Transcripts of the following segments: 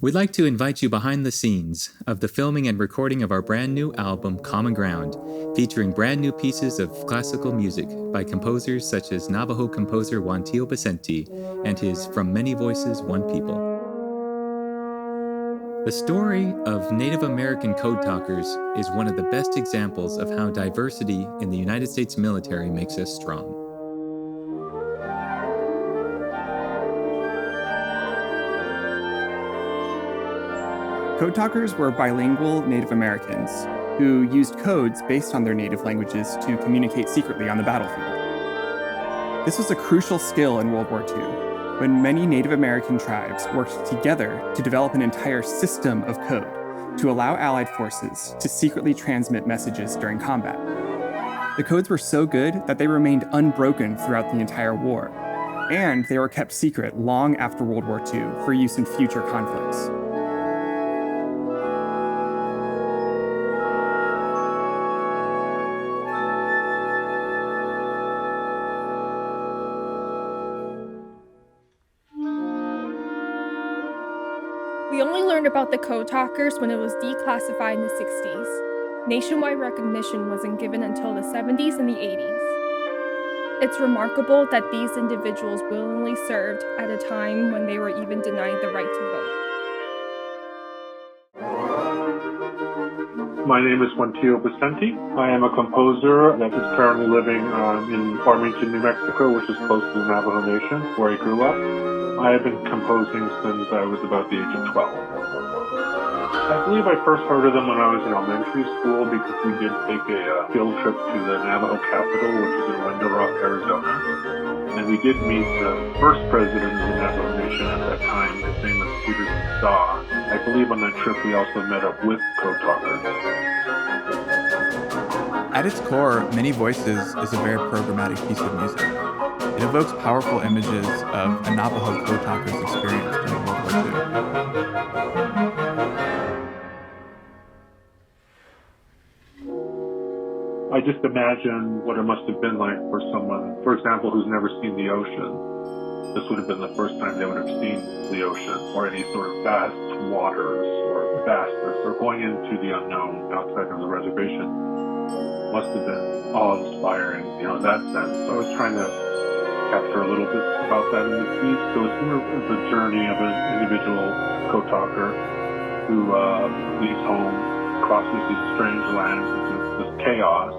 We'd like to invite you behind the scenes of the filming and recording of our brand new album, Common Ground, featuring brand new pieces of classical music by composers such as Navajo composer Juan Tío Vicente and his From Many Voices, One People. The story of Native American code talkers is one of the best examples of how diversity in the United States military makes us strong. Code talkers were bilingual Native Americans who used codes based on their native languages to communicate secretly on the battlefield. This was a crucial skill in World War II, when many Native American tribes worked together to develop an entire system of code to allow Allied forces to secretly transmit messages during combat. The codes were so good that they remained unbroken throughout the entire war, and they were kept secret long after World War II for use in future conflicts. We only learned about the code talkers when it was declassified in the 60s. Nationwide recognition wasn't given until the 70s and the 80s. It's remarkable that these individuals willingly served at a time when they were even denied the right to vote. My name is Juan Tío Vicente. I am a composer that is currently living in Farmington, New Mexico, which is close to the Navajo Nation, where I grew up. I have been composing since I was about the age of 12. I believe I first heard of them when I was in elementary school because we did take a field trip to the Navajo capital, which is in Window Rock, Arizona. And we did meet the first president of the Navajo Nation at that time. His name was Peter Saw. I believe on that trip we also met up with code talkers. At its core, Many Voices is a very programmatic piece of music. It evokes powerful images of a Navajo code talker's experience during World War II. I just imagine what it must have been like for someone, for example, who's never seen the ocean. This would have been the first time they would have seen the ocean or any sort of vast waters or vastness or going into the unknown outside of the reservation. Must have been awe-inspiring, in that sense. So I was trying to capture a little bit about that in this piece. So it's more of the journey of an individual code talker who leaves home, crosses these strange lands into this chaos.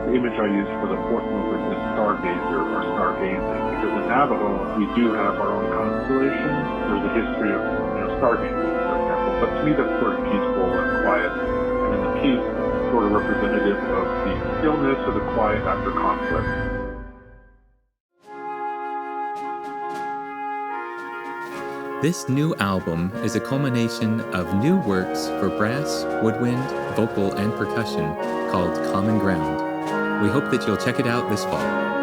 The image I use for the fourth movement is stargazer or stargazing, because in Navajo we do have our own constellations. There's a history of stargazing, for example, but to me that's sort of peaceful and quiet. And in the piece, sort of representative of the stillness or the quiet after conflict. This new album is a culmination of new works for brass, woodwind, vocal, and percussion called Common Ground. We hope that you'll check it out this fall.